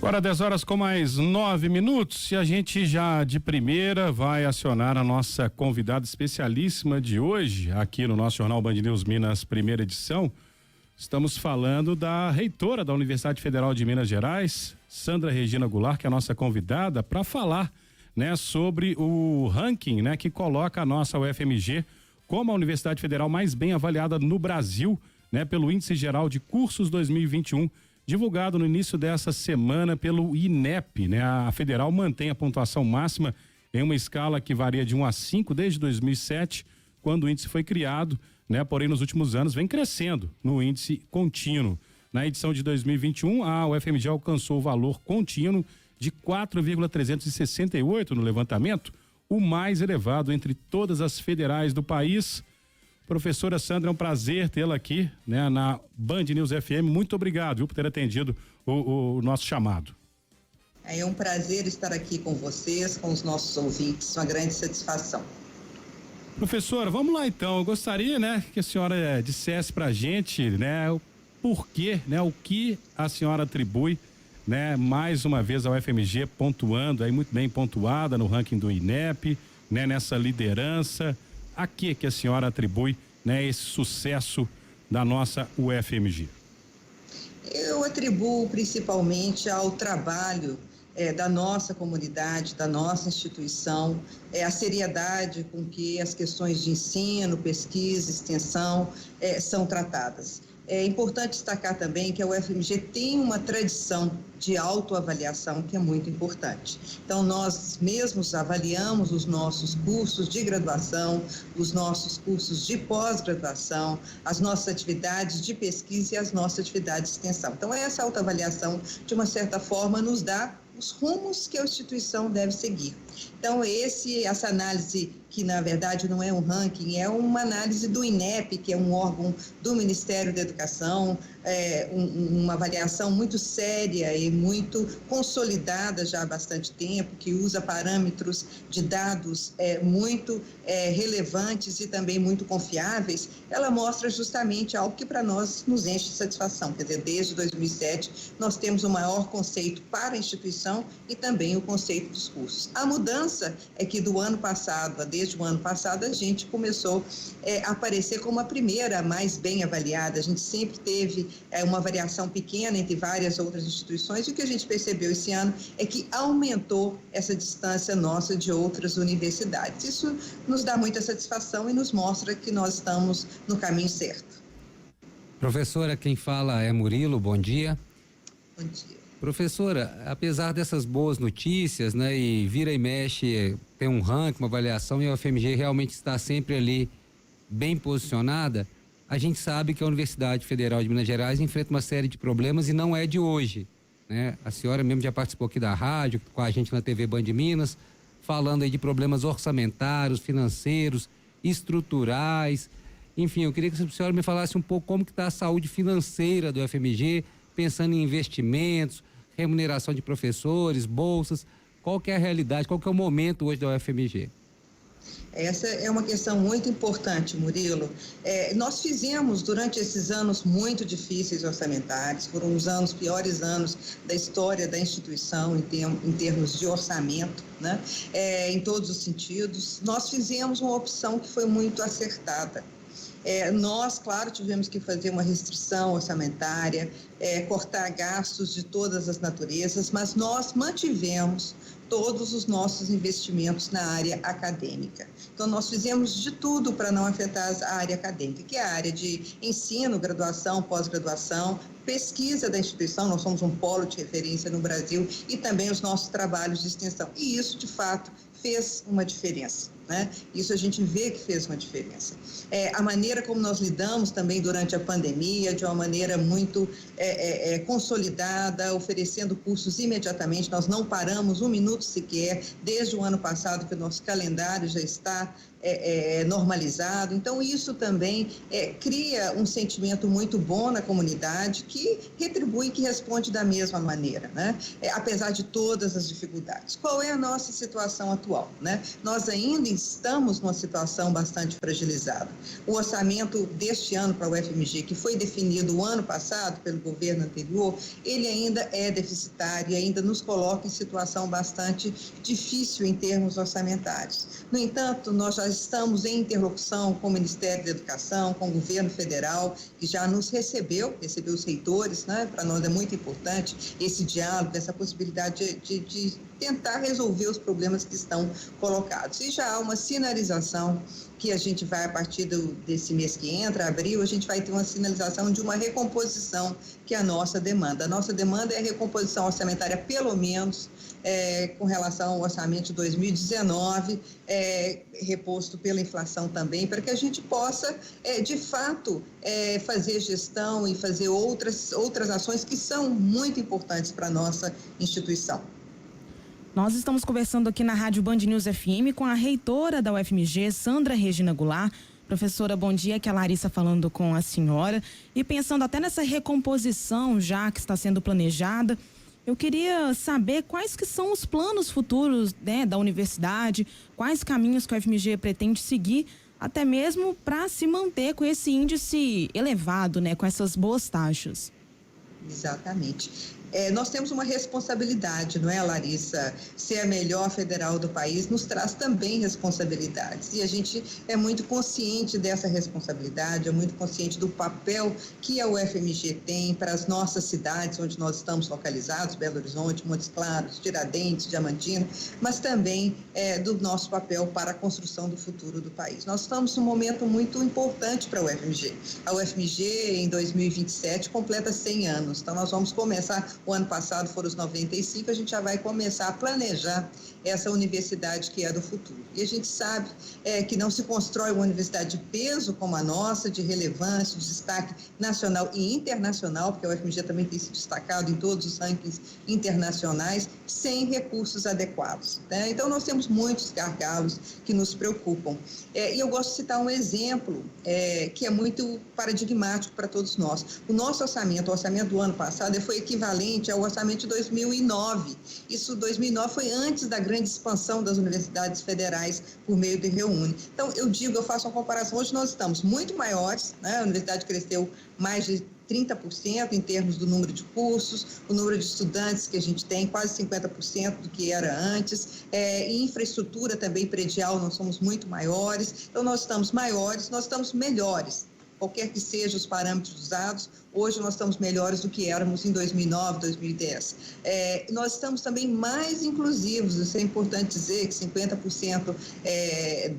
Agora 10 horas com mais 9 minutos e a gente já de primeira vai acionar a nossa convidada especialíssima de hoje aqui no nosso Jornal Band News Minas, primeira edição. Estamos falando da reitora da Universidade Federal de Minas Gerais, Sandra Regina Goulart, que é a nossa convidada para falar, né, sobre o ranking, né, que coloca a nossa UFMG como a Universidade Federal mais bem avaliada no Brasil, né, pelo Índice Geral de Cursos 2021. Divulgado no início dessa semana pelo INEP, né? A federal mantém a pontuação máxima em uma escala que varia de 1 a 5 desde 2007, quando o índice foi criado, né? Porém, nos últimos anos vem crescendo no índice contínuo. Na edição de 2021, a UFMG alcançou o valor contínuo de 4,368 no levantamento, o mais elevado entre todas as federais do país. Professora Sandra, é um prazer tê-la aqui, né, na Band News FM. Muito obrigado, viu, por ter atendido o nosso chamado. É um prazer estar aqui com vocês, com os nossos ouvintes, uma grande satisfação. Professora, vamos lá então. Eu gostaria, né, que a senhora dissesse pra gente, né, o porquê, né, o que a senhora atribui, né, mais uma vez ao UFMG pontuando, aí muito bem pontuada no ranking do INEP, né, nessa liderança. A que a senhora atribui, né, esse sucesso da nossa UFMG? Eu atribuo principalmente ao trabalho da nossa comunidade, da nossa instituição, a seriedade com que as questões de ensino, pesquisa, extensão são tratadas. É importante destacar também que a UFMG tem uma tradição de autoavaliação que é muito importante. Então, nós mesmos avaliamos os nossos cursos de graduação, os nossos cursos de pós-graduação, as nossas atividades de pesquisa e as nossas atividades de extensão. Então, essa autoavaliação, de uma certa forma, nos dá os rumos que a instituição deve seguir. Então, essa análise, que na verdade não é um ranking, é uma análise do INEP, que é um órgão do Ministério da Educação, uma avaliação muito séria e muito consolidada já há bastante tempo, que usa parâmetros de dados muito relevantes e também muito confiáveis. Ela mostra justamente algo que para nós nos enche de satisfação. Quer dizer, desde 2007 nós temos o maior conceito para a instituição e também o conceito dos cursos. A mudança é que desde o ano passado, a gente começou a aparecer como a primeira mais bem avaliada. A gente sempre teve uma variação pequena entre várias outras instituições, e o que a gente percebeu esse ano é que aumentou essa distância nossa de outras universidades. Isso nos dá muita satisfação e nos mostra que nós estamos no caminho certo. Professora, quem fala é Murilo, bom dia. Bom dia. Professora, apesar dessas boas notícias, né, e vira e mexe, tem um ranking, uma avaliação, e a UFMG realmente está sempre ali bem posicionada, a gente sabe que a Universidade Federal de Minas Gerais enfrenta uma série de problemas e não é de hoje, né? A senhora mesmo já participou aqui da rádio, com a gente na TV Band Minas, falando aí de problemas orçamentários, financeiros, estruturais, enfim, eu queria que a senhora me falasse um pouco como que está a saúde financeira do UFMG, pensando em investimentos, remuneração de professores, bolsas, qual que é a realidade, qual que é o momento hoje da UFMG? Essa é uma questão muito importante, Murilo. Nós fizemos, durante esses anos muito difíceis orçamentários, foram os piores anos da história da instituição em termos de orçamento, né? Em todos os sentidos, nós fizemos uma opção que foi muito acertada. Nós, claro, tivemos que fazer uma restrição orçamentária, cortar gastos de todas as naturezas, mas nós mantivemos todos os nossos investimentos na área acadêmica. Então, nós fizemos de tudo para não afetar a área acadêmica, que é a área de ensino, graduação, pós-graduação, pesquisa da instituição. Nós somos um polo de referência no Brasil, e também os nossos trabalhos de extensão. E isso, de fato, fez uma diferença, né? Isso a gente vê que fez uma diferença. A maneira como nós lidamos também durante a pandemia, de uma maneira muito consolidada, oferecendo cursos imediatamente, nós não paramos um minuto sequer, desde o ano passado que o nosso calendário já está normalizado. Então, isso também cria um sentimento muito bom na comunidade, que retribui, que responde da mesma maneira, né? Apesar de todas as dificuldades. Qual é a nossa situação atual, né? Nós ainda estamos numa situação bastante fragilizada. O orçamento deste ano para o UFMG, que foi definido o ano passado pelo governo anterior, ele ainda é deficitário e ainda nos coloca em situação bastante difícil em termos orçamentários. No entanto, nós já estamos em interlocução com o Ministério da Educação, com o governo federal, que já nos recebeu os reitores, né? Para nós é muito importante esse diálogo, essa possibilidade de tentar resolver os problemas que estão colocados. E já há uma sinalização que a gente vai, a partir desse mês que entra, abril, a gente vai ter uma sinalização de uma recomposição, que é a nossa demanda. A nossa demanda é a recomposição orçamentária, pelo menos, com relação ao orçamento de 2019, reposto pela inflação também, para que a gente possa, de fato, fazer gestão e fazer outras ações que são muito importantes para a nossa instituição. Nós estamos conversando aqui na Rádio Band News FM com a reitora da UFMG, Sandra Regina Goulart. Professora, bom dia, que é a Larissa falando com a senhora. E pensando até nessa recomposição já que está sendo planejada, eu queria saber quais que são os planos futuros, né, da universidade, quais caminhos que a UFMG pretende seguir, até mesmo para se manter com esse índice elevado, né, com essas boas taxas. Exatamente. Nós temos uma responsabilidade, não é, Larissa? Ser a melhor federal do país nos traz também responsabilidades. E a gente é muito consciente dessa responsabilidade, é muito consciente do papel que a UFMG tem para as nossas cidades, onde nós estamos localizados, Belo Horizonte, Montes Claros, Tiradentes, Diamantina, mas também do nosso papel para a construção do futuro do país. Nós estamos num momento muito importante para a UFMG. A UFMG, em 2027, completa 100 anos. Então, nós vamos começar. O ano passado foram os 95, a gente já vai começar a planejar essa universidade que é do futuro. E a gente sabe que não se constrói uma universidade de peso como a nossa, de relevância, de destaque nacional e internacional, porque a UFMG também tem se destacado em todos os rankings internacionais, sem recursos adequados, né? Então, nós temos muitos gargalos que nos preocupam. E eu gosto de citar um exemplo que é muito paradigmático para todos nós. O nosso orçamento, o orçamento do ano passado, foi equivalente ao orçamento de 2009. Isso, 2009, foi antes da grande expansão das universidades federais por meio do Reúne. Então, eu faço uma comparação. Hoje nós estamos muito maiores, né? A universidade cresceu mais de 30% em termos do número de cursos, o número de estudantes que a gente tem, quase 50% do que era antes, e infraestrutura também predial, nós somos muito maiores. Então, nós estamos maiores, nós estamos melhores. Qualquer que sejam os parâmetros usados, hoje nós estamos melhores do que éramos em 2009, 2010. Nós estamos também mais inclusivos, isso é importante dizer que 50%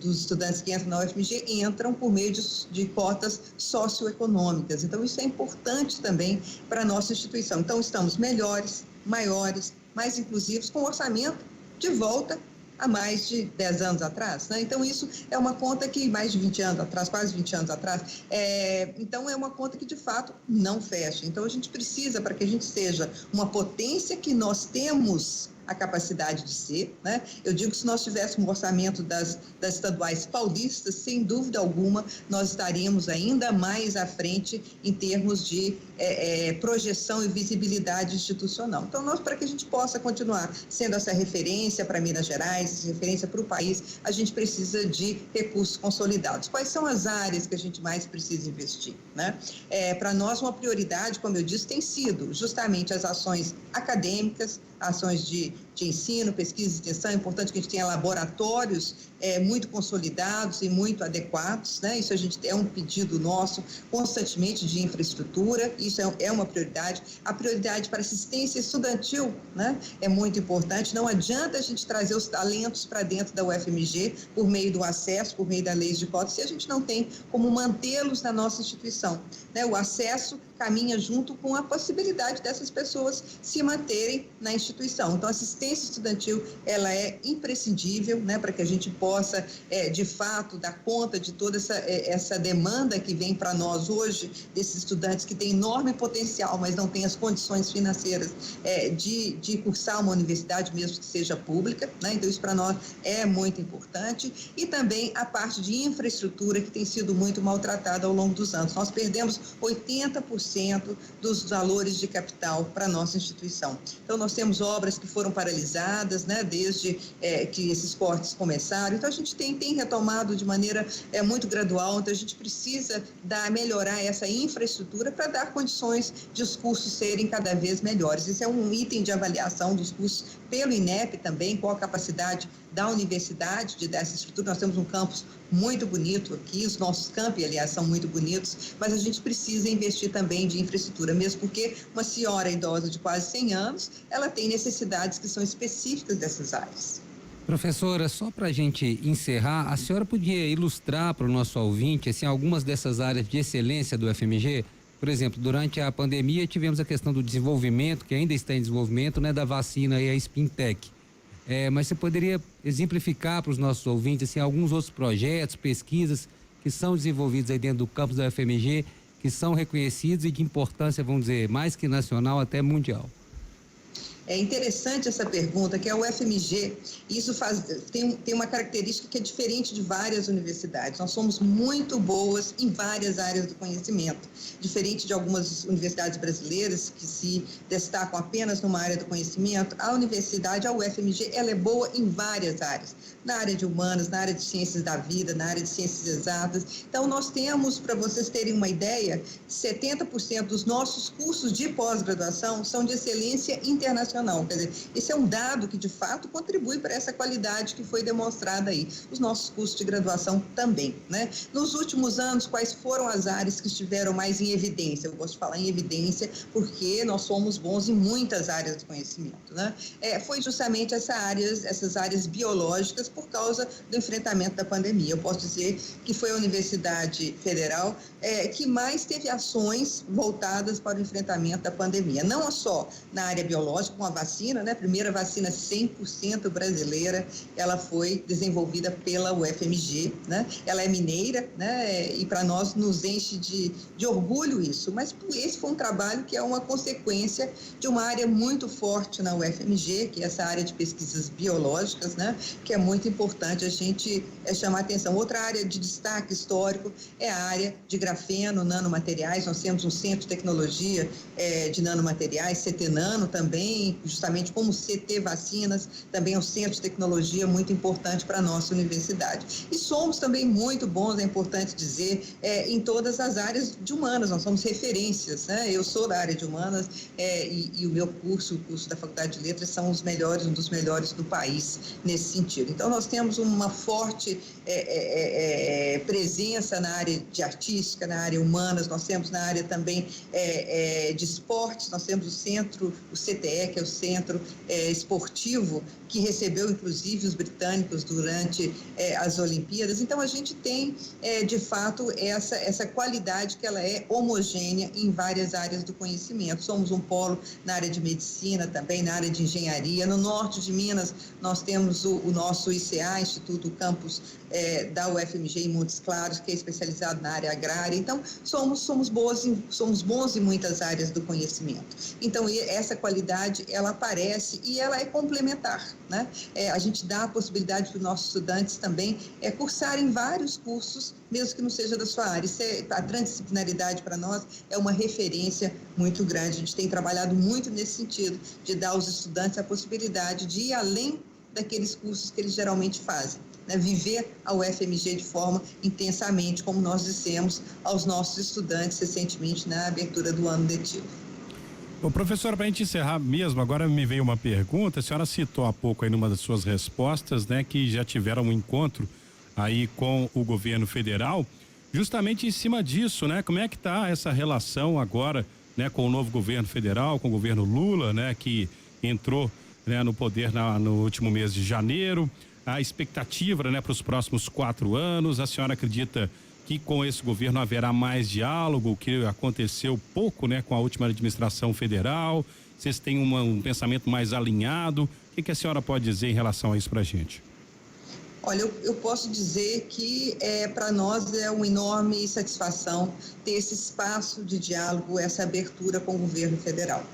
dos estudantes que entram na UFMG entram por meio de cotas socioeconômicas. Então, isso é importante também para a nossa instituição. Então, estamos melhores, maiores, mais inclusivos, com orçamento de volta há mais de 10 anos atrás, né? Então, isso é uma conta que mais de 20 anos atrás, quase 20 anos atrás, então é uma conta que de fato não fecha. Então, a gente precisa, para que a gente seja uma potência que nós temos a capacidade de ser, né? Eu digo que se nós tivéssemos um orçamento das estaduais paulistas, sem dúvida alguma, nós estaríamos ainda mais à frente em termos de projeção e visibilidade institucional. Então, para que a gente possa continuar sendo essa referência para Minas Gerais, essa referência para o país, a gente precisa de recursos consolidados. Quais são as áreas que a gente mais precisa investir, né? Para nós, uma prioridade, como eu disse, tem sido justamente as ações acadêmicas, ações de ensino, pesquisa e extensão. É importante que a gente tenha laboratórios muito consolidados e muito adequados, né? Isso a gente é um pedido nosso constantemente de infraestrutura, isso é uma prioridade. A prioridade para assistência estudantil, né? É muito importante. Não adianta a gente trazer os talentos para dentro da UFMG por meio do acesso, por meio da lei de cotas, se a gente não tem como mantê-los na nossa instituição, né? O acesso caminha junto com a possibilidade dessas pessoas se manterem na instituição. Então, a assistência estudantil, ela é imprescindível, né, para que a gente possa, de fato, dar conta de toda essa demanda que vem para nós hoje, desses estudantes que têm enorme potencial, mas não têm as condições financeiras de cursar uma universidade, mesmo que seja pública, né? Então, isso para nós é muito importante. E também a parte de infraestrutura, que tem sido muito maltratada ao longo dos anos. Nós perdemos 80% dos valores de capital para a nossa instituição. Então, nós temos obras que foram paralisadas, né, desde que esses cortes começaram, Então, a gente tem retomado de maneira muito gradual, então a gente precisa melhorar essa infraestrutura para dar condições de os cursos serem cada vez melhores. Esse é um item de avaliação dos cursos pelo INEP também, qual a capacidade da universidade de dar essa estrutura. Nós temos um campus muito bonito aqui, os nossos campi, aliás, são muito bonitos, mas a gente precisa investir também de infraestrutura, mesmo porque uma senhora idosa de quase 100 anos, ela tem necessidades que são específicas dessas áreas. Professora, só para a gente encerrar, a senhora podia ilustrar para o nosso ouvinte assim, algumas dessas áreas de excelência do FMG? Por exemplo, durante a pandemia tivemos a questão do desenvolvimento, que ainda está em desenvolvimento, né, da vacina e a Spintec. Mas você poderia exemplificar para os nossos ouvintes assim, alguns outros projetos, pesquisas que são desenvolvidos aí dentro do campus da UFMG, que são reconhecidos e de importância, vamos dizer, mais que nacional, até mundial? É interessante essa pergunta, que é o UFMG, isso tem uma característica que é diferente de várias universidades. Nós somos muito boas em várias áreas do conhecimento, diferente de algumas universidades brasileiras que se destacam apenas numa área do conhecimento. A universidade, a UFMG, ela é boa em várias áreas, na área de humanas, na área de ciências da vida, na área de ciências exatas. Então, nós temos, para vocês terem uma ideia, 70% dos nossos cursos de pós-graduação são de excelência internacional. Quer dizer, esse é um dado que, de fato, contribui para essa qualidade que foi demonstrada aí. Os nossos cursos de graduação também, né? Nos últimos anos, quais foram as áreas que estiveram mais em evidência? Eu gosto de falar em evidência porque nós somos bons em muitas áreas do conhecimento, né? Foi justamente essas áreas biológicas por causa do enfrentamento da pandemia. Eu posso dizer que foi a Universidade Federal que mais teve ações voltadas para o enfrentamento da pandemia. Não só na área biológica, com a vacina, né? A primeira vacina 100% brasileira, ela foi desenvolvida pela UFMG, né? Ela é mineira, né? E para nós nos enche de orgulho isso, mas esse foi um trabalho que é uma consequência de uma área muito forte na UFMG, que é essa área de pesquisas biológicas, né? Que é muito importante a gente chamar atenção. Outra área de destaque histórico é a área de grafeno, nanomateriais. Nós temos um centro de tecnologia de nanomateriais, CT Nano também, justamente como CT Vacinas, também é um centro de tecnologia muito importante para a nossa universidade. E somos também muito bons, é importante dizer, em todas as áreas de humanas, nós somos referências, né? Eu sou da área de humanas e o meu curso, o curso da Faculdade de Letras, são os melhores, um dos melhores do país nesse sentido. Então, nós temos uma forte presença na área de artística, na área humanas, nós temos na área também de esportes, nós temos o CTE, que é o Centro Esportivo, que recebeu inclusive os britânicos durante as Olimpíadas. Então, a gente tem, de fato, essa qualidade que ela é homogênea em várias áreas do conhecimento. Somos um polo na área de medicina também, na área de engenharia. No norte de Minas, nós temos o nosso ICA, Instituto Campus da UFMG em Montes Claros, que é especializado na área agrária. Então, somos bons em muitas áreas do conhecimento. Então, essa qualidade, ela aparece e ela é complementar, né? A gente dá a possibilidade para os nossos estudantes também cursarem vários cursos, mesmo que não seja da sua área. A transdisciplinaridade para nós é uma referência muito grande. A gente tem trabalhado muito nesse sentido, de dar aos estudantes a possibilidade de ir além daqueles cursos que eles geralmente fazem, né? Viver a UFMG de forma intensamente, como nós dissemos aos nossos estudantes recentemente na abertura do ano letivo. Bom, professora, para a gente encerrar mesmo, agora me veio uma pergunta. A senhora citou há pouco aí numa das suas respostas, né, que já tiveram um encontro aí com o governo federal, justamente em cima disso, né? Como é que está essa relação agora, né, com o novo governo federal, com o governo Lula, né, que entrou, né, no poder no último mês de janeiro? A expectativa, né, para os próximos 4 anos. A senhora acredita que com esse governo haverá mais diálogo, que aconteceu pouco, né, com a última administração federal? Vocês têm um pensamento mais alinhado? O que a senhora pode dizer em relação a isso para a gente? Olha, eu posso dizer que para nós é uma enorme satisfação ter esse espaço de diálogo, essa abertura com o governo federal.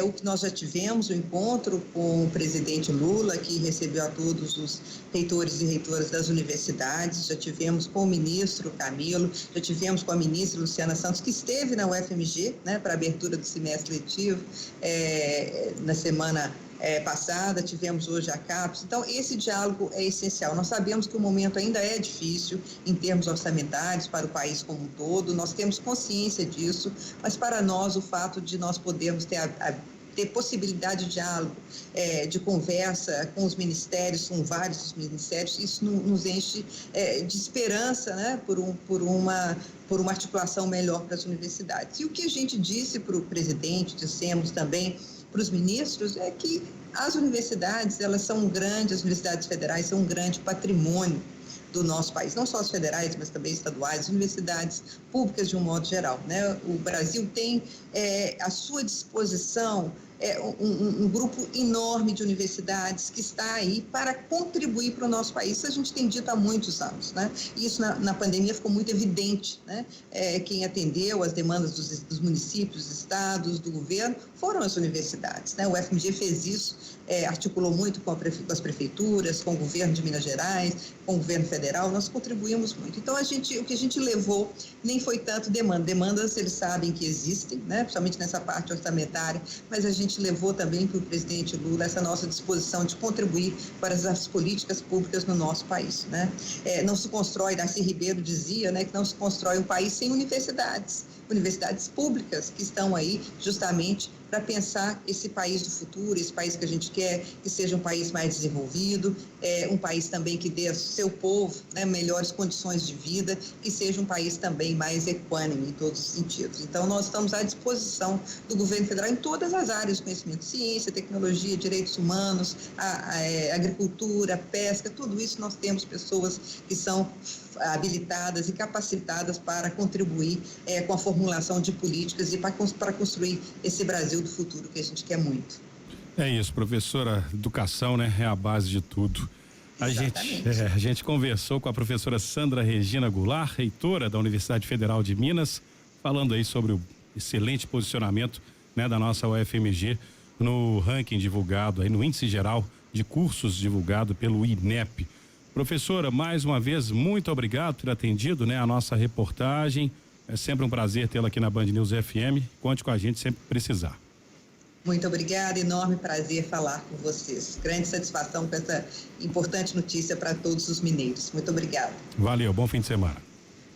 O que nós já tivemos, o encontro com o presidente Lula, que recebeu a todos os reitores e reitoras das universidades, já tivemos com o ministro Camilo, já tivemos com a ministra Luciana Santos, que esteve na UFMG, né, para a abertura do semestre letivo na semana passada, tivemos hoje a CAPES. Então, esse diálogo é essencial. Nós sabemos que o momento ainda é difícil em termos orçamentários para o país como um todo, nós temos consciência disso, mas para nós o fato de nós podermos ter possibilidade de diálogo, de conversa com os ministérios, com vários dos ministérios, isso nos enche de esperança, né, por uma articulação melhor para as universidades. E o que a gente disse para o presidente, dissemos também para os ministros, é que as universidades, elas são grandes, as universidades federais são um grande patrimônio do nosso país, não só as federais, mas também estaduais, as universidades públicas de um modo geral, né? O Brasil tem à sua disposição um grupo enorme de universidades que está aí para contribuir para o nosso país. Isso a gente tem dito há muitos anos, né? E isso na pandemia ficou muito evidente, né? Quem atendeu às demandas dos municípios, dos estados, do governo, foram as universidades, né? O FMG fez isso, articulou muito com as prefeituras, com o governo de Minas Gerais, com o governo federal, nós contribuímos muito. Então, o que a gente levou nem foi tanto demandas eles sabem que existem, né? Principalmente nessa parte orçamentária, mas a gente levou também para o presidente Lula essa nossa disposição de contribuir para as políticas públicas no nosso país, né? Não se constrói, Darcy Ribeiro dizia, né, que não se constrói um país sem universidades públicas que estão aí justamente para pensar esse país do futuro, esse país que a gente quer que seja um país mais desenvolvido, um país também que dê ao seu povo, né, melhores condições de vida, que seja um país também mais equânime em todos os sentidos. Então, nós estamos à disposição do governo federal em todas as áreas, conhecimento, ciência, tecnologia, direitos humanos, agricultura, pesca, tudo isso nós temos pessoas que são habilitadas e capacitadas para contribuir com a formulação de políticas e para construir esse Brasil do futuro que a gente quer muito. É isso, professora. Educação, né, é a base de tudo. A gente conversou com a professora Sandra Regina Goulart, reitora da Universidade Federal de Minas, falando aí sobre o excelente posicionamento, né, da nossa UFMG no ranking divulgado aí, no índice geral de cursos divulgado pelo INEP. Professora, mais uma vez, muito obrigado por ter atendido, né, a nossa reportagem. É sempre um prazer tê-la aqui na Band News FM. Conte com a gente sempre que precisar. Muito obrigada, enorme prazer falar com vocês. Grande satisfação com essa importante notícia para todos os mineiros. Muito obrigada. Valeu, bom fim de semana.